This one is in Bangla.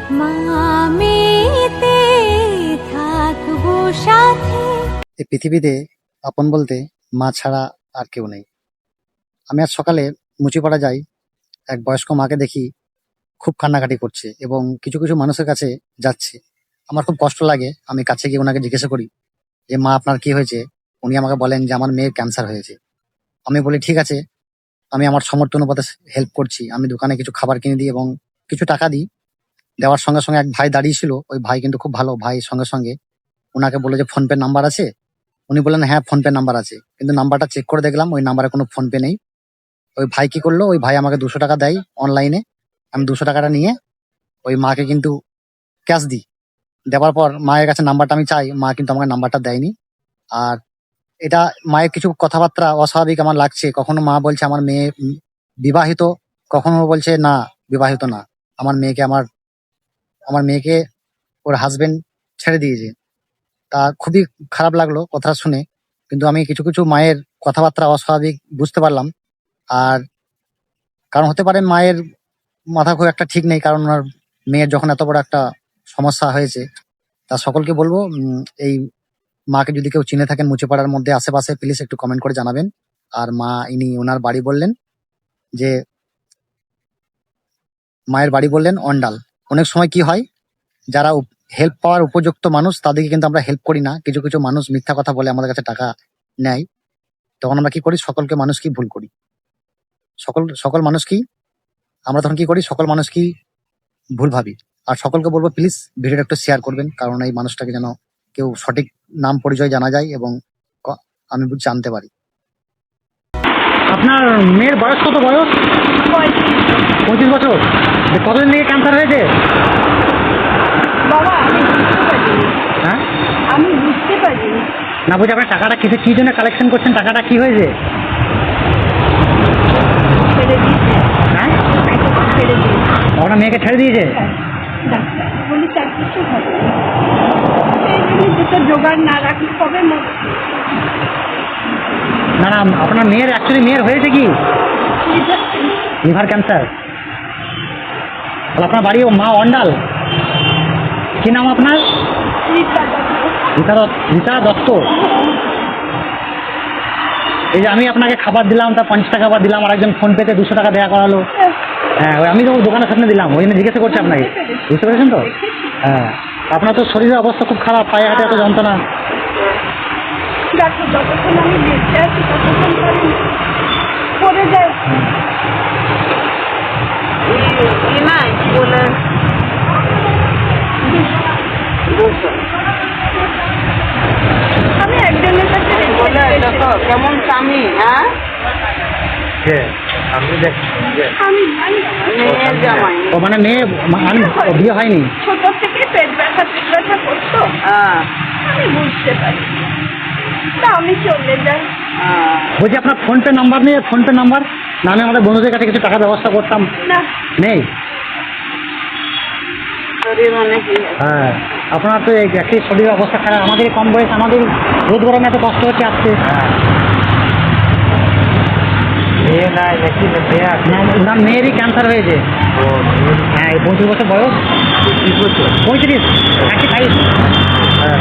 এই পৃথিবীতে আপন বলতে মা ছাড়া আর কেউ নেই। আমি আজ সকালে মুচিপাড়া যাই, এক বয়স্ক মাকে দেখি খুব কান্নাকাটি করছে এবং কিছু কিছু মানুষের কাছে যাচ্ছে। আমার খুব কষ্ট লাগে। আমি কাছে গিয়ে ওনাকে জিজ্ঞাসা করি যে মা আপনার কি হয়েছে? উনি আমাকে বলেন যে আমার মেয়ের ক্যান্সার হয়েছে। আমি বলি ঠিক আছে, আমি আমার সমর্থ অনুপাতে হেল্প করছি। আমি দোকানে কিছু খাবার কিনে দিই এবং কিছু টাকা দিই। দেওয়ার সঙ্গে সঙ্গে এক ভাই দাঁড়িয়ে ছিল, ওই ভাই কিন্তু খুব ভালো ভাই, সঙ্গে সঙ্গে ওনাকে বলে যে ফোনপে নাম্বার আছে। উনি বললেন হ্যাঁ ফোনপে নাম্বার আছে, কিন্তু নাম্বারটা চেক করে দেখলাম ওই নাম্বারে কোনো ফোনপে নেই। ওই ভাই কি করলো, ওই ভাই আমাকে 200 টাকা দেয় অনলাইনে। আমি 200 টাকাটা নিয়ে ওই মাকে কিন্তু ক্যাশ দিই। দেওয়ার পর মায়ের কাছে নাম্বারটা আমি চাই, মা কিন্তু আমাকে নাম্বারটা দেয়নি। আর এটা মায়ের কিছু কথাবার্তা অস্বাভাবিক আমার লাগছে। কখনো মা বলছে আমার মেয়ে বিবাহিত, কখনো বলছে না বিবাহিত না। আমার মেয়েকে আমার মেয়েকে ওর হাজবেন্ড ছেড়ে দিয়েছে। তা খুবই খারাপ লাগলো কথা শুনে, কিন্তু আমি কিছু কিছু মায়ের কথাবার্তা অস্বাভাবিক বুঝতে পারলাম। আর কারণ হতে পারে মায়ের মাথা খুব একটা ঠিক নেই, কারণ ওনার মেয়ের যখন এত বড় একটা সমস্যা হয়েছে। তা সকলকে বলবো এই মাকে যদি কেউ চিনে থাকেন মুচিপাড়ার মধ্যে আশেপাশে, প্লিজ একটু কমেন্ট করে জানাবেন। আর মা ওনার বাড়ি বললেন যে মায়ের বাড়ি বললেন অন্ডাল। অনেক সময় কি হয়, যারা হেল্প পাওয়ার উপযুক্ত মানুষ তাদেরকে কিন্তু আমরা হেল্প করি না। কিছু কিছু মানুষ মিথ্যা কথা বলে আমাদের কাছে টাকা নেয়, তখন আমরা কি করি, সকল মানুষকেই আমরা তখন কি করি, সকল মানুষকেই ভুল ভাবি। আর সকলকে বলবো প্লিজ ভিডিওটা একটু শেয়ার করবেন, কারণ এই মানুষটাকে যেন কেউ সঠিক নাম পরিচয় জানা যায় এবং আমি জানতে পারি। আপনার মেয়ের বয়স কত? বয়স 25 বছর। কতদিন থেকে ক্যান্সার হয়েছে? বাবা আমি বুঝতে পারিনি। হ্যাঁ আমি বুঝতে পারিনি। না বুঝে আপনার টাকাটা কি জন্য কালেকশন করছেন? টাকাটা কি হয়েছে? ছেড়ে দিয়েছে। হ্যাঁ ছেড়ে দিয়েছে। আপনার মেয়েকে ছেড়ে দিয়েছে? ডাক্তার বলি তার কিছু হবে না। এই জিনিস তো জোগাড় না রাখলে কবে মরবে? না না, আপনার মেয়ের মেয়ের হয়েছে কি লিভার ক্যান্সার? আপনার বাড়ি ও মা অন্ডাল। কি নাম আপনার? রীতা দত্ত। এই যে আমি আপনাকে খাবার দিলাম, তা 50 টাকা আবার দিলাম, আর একজন ফোন পেতে 200 টাকা দেওয়া করালো। হ্যাঁ ওই আমি তো দোকানের সামনে দিলাম, ওই জন্য জিজ্ঞাসা করছি আপনাকে। বুঝতে পেরেছেন তো? হ্যাঁ আপনার তো শরীরের অবস্থা খুব খারাপ, পায়ে হাতে এত যন্ত্রণা। দেখো যতক্ষণ আমি বেঁচে আছি ততক্ষণ করে যায় নাই বলে আমি একজনের কাছে কেমন স্বামী। হ্যাঁ আপনি আমি মেয়ের জামাই। ও মানে মেয়ে বিয়ে হয়নি? ছোট থেকে পেট ব্যথা করতো। আমি বুঝতে পারি, তা আমি চলে যাই। বলছি আপনার ফোনপে নাম্বার নেই? ফোনপে নাম্বার না, আমি আমাদের বন্ধুদের কাছে কিছু টাকার ব্যবস্থা করতাম। না নেই? শরীর অনেক। হ্যাঁ আপনার তো একই শরীরের অবস্থা খারাপ, আমাদের কম বয়স, আমাদের রোদ গরমে এত কষ্ট হচ্ছে আসতে। না মেয়েরই ক্যান্সার হয়েছে। হ্যাঁ 25 বছর বয়স। 35 35। হ্যাঁ